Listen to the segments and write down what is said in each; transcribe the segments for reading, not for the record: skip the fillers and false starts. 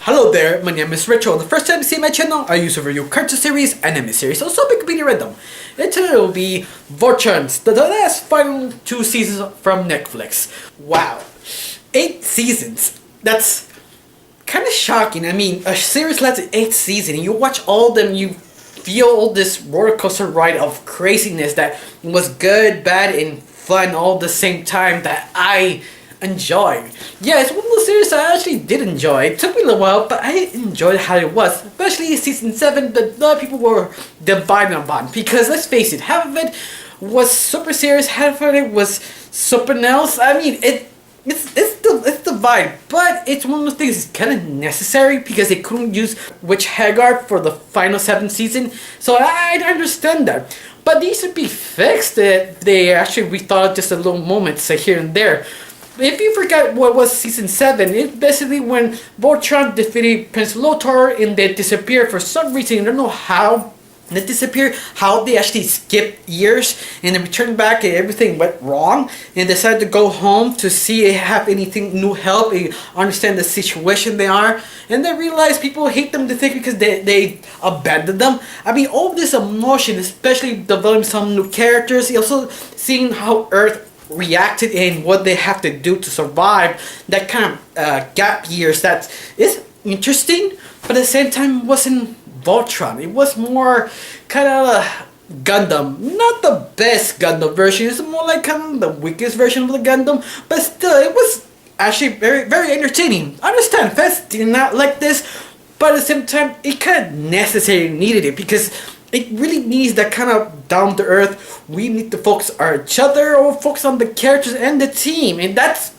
Hello there, my name is Rachel. The first time you see my channel, I use a review cartoon series, anime series, also Wikipedia random. And today will be Voltron, the last final 2 seasons from Netflix. Wow, 8 seasons. That's kind of shocking. I mean, a series lasted 8 seasons, and you watch all of them, you feel all this roller coaster ride of craziness that was good, bad, and fun all at the same time that I enjoy. Yeah, it's one of those series I actually did enjoy. It took me a little while, but I enjoyed how it was. Especially season 7, that a lot of people were divided upon. Because let's face it, half of it was super serious, half of it was super else. I mean, it's the vibe, but it's one of those things that's kind of necessary because they couldn't use Witch Hagar for the final 7th season. So I understand that. But these should be fixed. They actually rethought just a little moments here and there. If you forget what was season 7, it's basically when Voltron defeated Prince Lothar and they disappeared for some reason. I don't know how they disappeared, how they actually skipped years and then returned back and everything went wrong and decided to go home to see if they have anything new help and understand the situation they are. And they realize people hate them to think because they abandoned them. I mean, all this emotion, especially developing some new characters, also seeing how Earth reacted and what they have to do to survive, that kind of gap years, that is interesting, but at the same time it wasn't Voltron. It was more kind of Gundam, not the best Gundam version, it's more like kind of the weakest version of the Gundam, but still it was actually very entertaining. I understand fans did not like this, but at the same time it kind of necessarily needed it because it really needs that kind of down to earth. We need to focus on each other or focus on the characters and the team, and that's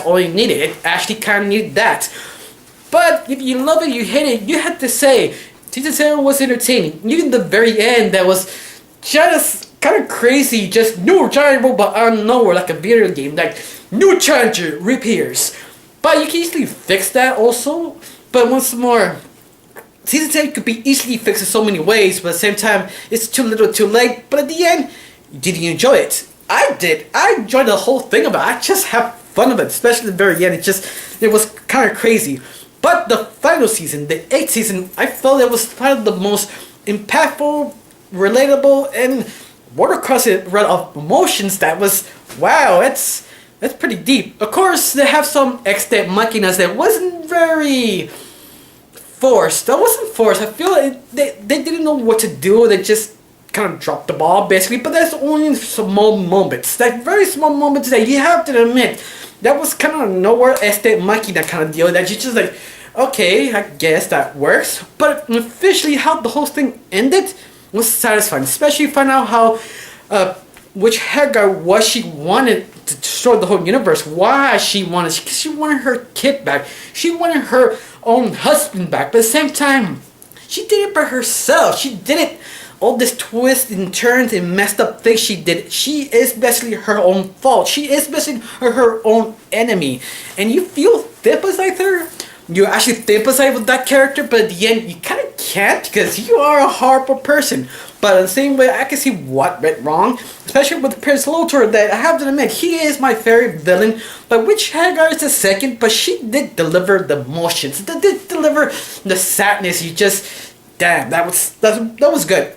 all you needed. It actually kind of needed that. But if you love it, you hate it, you have to say season 7 was entertaining. Even the very end, that was just kind of crazy. Just new giant robot out of nowhere, like a video game, like new challenger reappears. But you can easily fix that also. But once more, season 10 could be easily fixed in so many ways, but at the same time, it's too little too late. But at the end, did you enjoy it? I did. I enjoyed the whole thing about it. I just have fun of it, especially at the very end. It was kind of crazy. But the final season, the 8th season, I felt it was probably the most impactful, relatable, and watercressing run of emotions that was, wow, that's pretty deep. Of course, they have some extent machinas that wasn't very forced. That wasn't forced. I feel like they didn't know what to do. They just kind of dropped the ball basically. But that's only small moments, like very small moments that you have to admit that was kind of nowhere estate monkey, that kind of deal that you just like, okay, I guess that works. But officially how the whole thing ended was satisfying, especially find out how which Hagar, what she wanted to destroy the whole universe, why she wanted her kid back, she wanted her own husband back, but at the same time she did it by herself. She did it, all this twists and turns and messed up things she did, she is basically her own fault. She is basically her own enemy, and you feel sympathize with her. You actually sympathize with that character, but at the end you kind of can't because you are a horrible person. But in the same way, I can see what went wrong, especially with Prince Lothar, that I have to admit, he is my favorite villain, but Witch Hagar is the second, but she did deliver the emotions, that did deliver the sadness. You just, damn, that was good.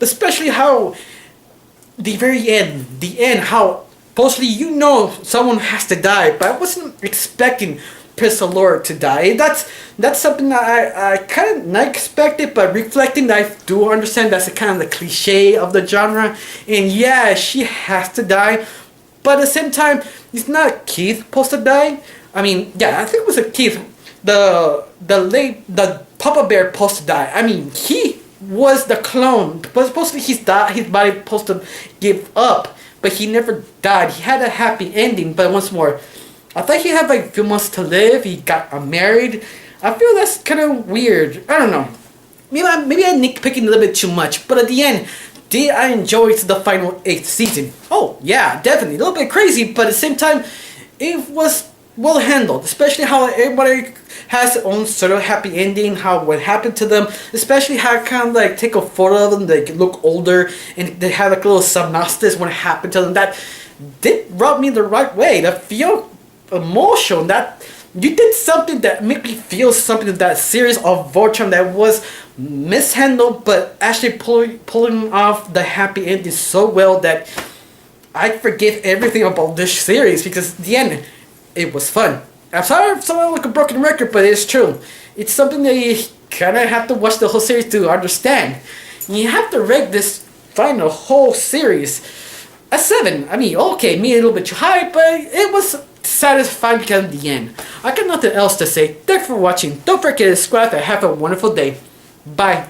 Especially how the very end, how supposedly someone has to die, but I wasn't expecting Prince Lothar to die. That's something that I kind of not expected, but reflecting, I do understand that's kind of the cliche of the genre. And yeah, she has to die, but at the same time, it's not Keith supposed to die. I mean, yeah, I think it was a Keith, the Papa Bear supposed to die. I mean, he was the clone, but supposedly his body supposed to give up, but he never died. He had a happy ending, but once more, I thought he had like a few months to live. He got married. I feel that's kind of weird. I don't know. Maybe I'm nitpicking a little bit too much, but at the end, did I enjoy the final 8th season? Oh yeah, definitely. A little bit crazy, but at the same time, it was well handled, especially how everybody has their own sort of happy ending, how what happened to them, especially how I kind of like take a photo of them, they look older, and they have like a little synopsis what happened to them. That did rub me the right way. That feel emotion. That you did something that made me feel something of that series of Voltron that was mishandled, but actually pulling off the happy ending so well that I forget everything about this series, because at the end, it was fun. I'm sorry if someone like a broken record, but it's true. It's something that you kind of have to watch the whole series to understand. You have to rate this final whole series a 7. I mean, okay, me a little bit too high, but it was satisfying because of the end. I got nothing else to say. Thanks for watching. Don't forget to subscribe and have a wonderful day. Bye.